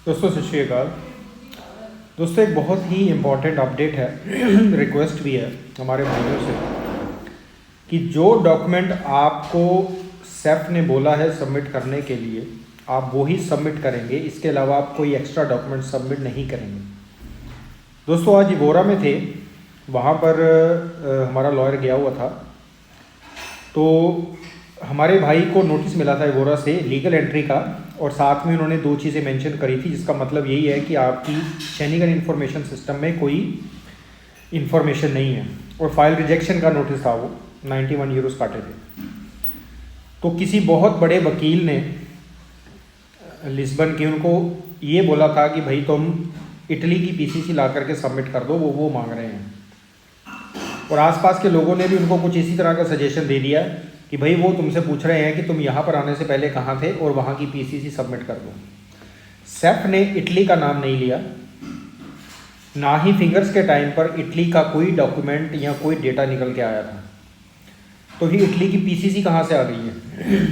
दोस्तों सत श्री अकाल। दोस्तों एक बहुत ही इम्पॉर्टेंट अपडेट है रिक्वेस्ट भी है हमारे भाइयों से कि जो डॉक्यूमेंट आपको सेफ ने बोला है सबमिट करने के लिए आप वो ही सबमिट करेंगे, इसके अलावा आप कोई एक्स्ट्रा डॉक्यूमेंट सबमिट नहीं करेंगे। दोस्तों आज इवोरा में थे, वहाँ पर हमारा लॉयर गया हुआ था, तो हमारे भाई को नोटिस मिला था इवोरा से लीगल एंट्री का, और साथ में उन्होंने दो चीज़ें मेंशन करी थी, जिसका मतलब यही है कि आपकी शेनिगन इन्फॉर्मेशन सिस्टम में कोई इन्फॉर्मेशन नहीं है, और फाइल रिजेक्शन का नोटिस था, वो 91 यूरोस काटे थे। तो किसी बहुत बड़े वकील ने लिस्बन के उनको ये बोला था कि भाई तुम इटली की पीसीसी ला करके सबमिट कर दो, वो मांग रहे हैं। और आसपास के लोगों ने भी उनको कुछ इसी तरह का सजेशन दे दिया कि भाई वो तुमसे पूछ रहे हैं कि तुम यहाँ पर आने से पहले कहाँ थे और वहाँ की पीसीसी सबमिट कर दो। सेफ ने इटली का नाम नहीं लिया, ना ही फिंगर्स के टाइम पर इटली का कोई डॉक्यूमेंट या कोई डेटा निकल के आया था। तो ये इटली की पीसीसी कहाँ से आ गई है?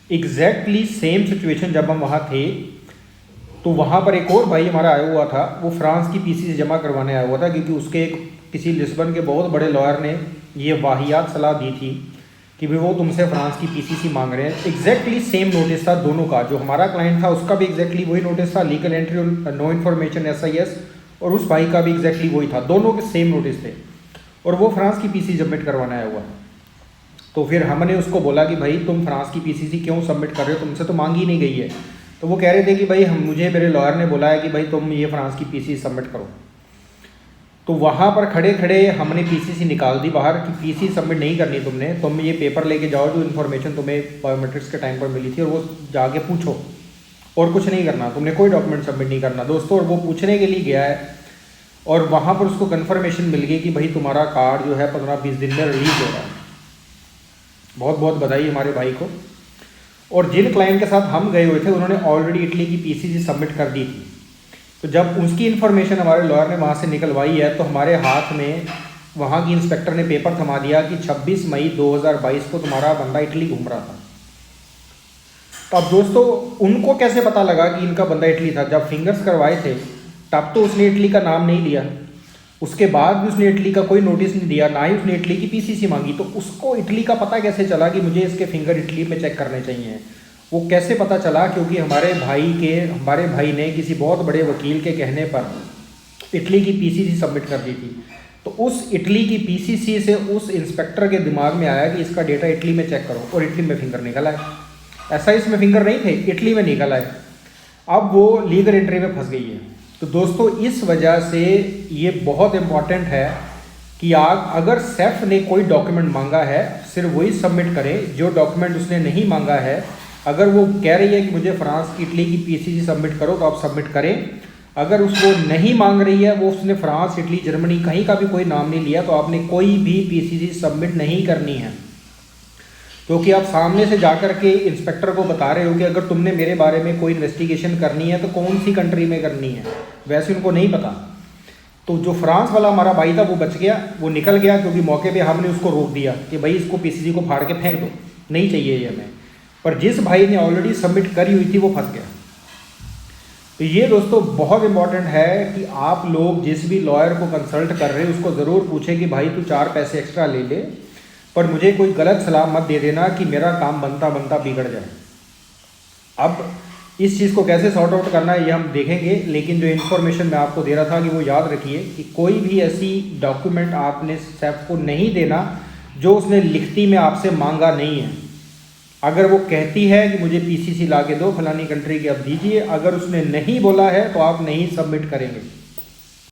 एग्जैक्टली सेम सिचुएशन जब हम वहाँ थे तो वहाँ पर एक और भाई हमारा आया हुआ था, वो फ्रांस की पीसीसी जमा करवाने आया हुआ था, क्योंकि उसके किसी लिस्बन के बहुत बड़े लॉयर ने ये वाहियात सलाह दी थी कि भाई वो तुमसे फ्रांस की पीसीसी मांग रहे हैं। एग्जैक्टली सेम नोटिस था दोनों का, जो हमारा क्लाइंट था उसका भी एग्जैक्टली वही नोटिस था, legal entry no information SIS, और उस भाई का भी एग्जैक्टली वही था, दोनों के सेम नोटिस थे, और वो फ्रांस की पीसीसी सबमिट करवाना आया हुआ। तो फिर हमने उसको बोला कि भाई तुम फ्रांस की पीसीसी क्यों सबमिट कर रहे हो, तुमसे तो मांगी नहीं गई है। तो वो कह रहे थे कि भाई मुझे मेरे लॉयर ने बोला है कि भाई तुम ये फ्रांस की पीसीसी सबमिट करो। तो वहाँ पर खड़े खड़े हमने पीसीसी निकाल दी बाहर कि पीसीसी सबमिट नहीं करनी तुमने, तुम ये पेपर लेके जाओ जो इन्फॉर्मेशन तुम्हें बायोमेट्रिक्स के टाइम पर मिली थी, और वो जाके पूछो, और कुछ नहीं करना, तुमने कोई डॉक्यूमेंट सबमिट नहीं करना। दोस्तों, और वो पूछने के लिए गया है, और वहाँ पर उसको कन्फर्मेशन मिल गई कि भाई तुम्हारा कार्ड जो है 15-20 दिन में रिलीज हो रहा है। बहुत बहुत बधाई हमारे भाई को। और जिन क्लाइंट के साथ हम गए हुए थे उन्होंने ऑलरेडी इटली की पीसीसी सबमिट कर दी थी। तो जब उसकी इन्फॉर्मेशन हमारे लॉयर ने वहाँ से निकलवाई है तो हमारे हाथ में वहाँ की इंस्पेक्टर ने पेपर थमा दिया कि 26 मई 2022 को तुम्हारा बंदा इटली घूम रहा था। तो अब दोस्तों उनको कैसे पता लगा कि इनका बंदा इटली था? जब फिंगर्स करवाए थे तब तो उसने इटली का नाम नहीं लिया, उसके बाद भी उसने इटली का कोई नोटिस नहीं दिया, ना ही उसने इटली की पीसीसी मांगी। तो उसको इटली का पता कैसे चला कि मुझे इसके फिंगर इटली में चेक करने चाहिए? वो कैसे पता चला? क्योंकि हमारे भाई ने किसी बहुत बड़े वकील के कहने पर इटली की पीसीसी सबमिट कर दी थी। तो उस इटली की पीसीसी से उस इंस्पेक्टर के दिमाग में आया कि इसका डेटा इटली में चेक करो, और इटली में फिंगर निकल आए। SIS में फिंगर नहीं थे, इटली में निकल आए। अब वो लीगल एंट्री में फंस गई है। तो दोस्तों इस वजह से ये बहुत इम्पॉर्टेंट है कि आप अगर सेफ ने कोई डॉक्यूमेंट मांगा है सिर्फ वही सबमिट करें। जो डॉक्यूमेंट उसने नहीं मांगा है, अगर वो कह रही है कि मुझे फ्रांस इटली की पीसीसी सबमिट करो तो आप सबमिट करें। अगर उसको नहीं मांग रही है, वो उसने फ्रांस इटली जर्मनी कहीं का भी कोई नाम नहीं लिया, तो आपने कोई भी पीसीसी सबमिट नहीं करनी है। क्योंकि आप सामने से जाकर के इंस्पेक्टर को बता रहे हो कि अगर तुमने मेरे बारे में कोई इन्वेस्टिगेशन करनी है तो कौन सी कंट्री में करनी है, वैसे उनको नहीं पता। तो जो फ्रांस वाला हमारा भाई था वो बच गया, वो निकल गया, क्योंकि मौके पे हमने उसको रोक दिया कि भाई इसको पीसीसी को फाड़ के फेंक दो, नहीं चाहिए ये हमें। पर जिस भाई ने ऑलरेडी सबमिट करी हुई थी वो फंस गया। तो ये दोस्तों बहुत इंपॉर्टेंट है कि आप लोग जिस भी लॉयर को कंसल्ट कर रहे हैं उसको ज़रूर पूछें कि भाई तू 4 पैसे एक्स्ट्रा ले ले, पर मुझे कोई गलत सलाह मत दे देना कि मेरा काम बनता बनता बिगड़ जाए। अब इस चीज़ को कैसे सॉर्ट आउट करना है ये हम देखेंगे, लेकिन जो इन्फॉर्मेशन मैं आपको दे रहा था कि वो याद रखिए कि कोई भी ऐसी डॉक्यूमेंट आपने सेफ को नहीं देना जो उसने लिखती में आपसे मांगा नहीं है। अगर वो कहती है कि मुझे पीसीसी ला के दो फलानी कंट्री की, अब दीजिए, अगर उसने नहीं बोला है तो आप नहीं सबमिट करेंगे।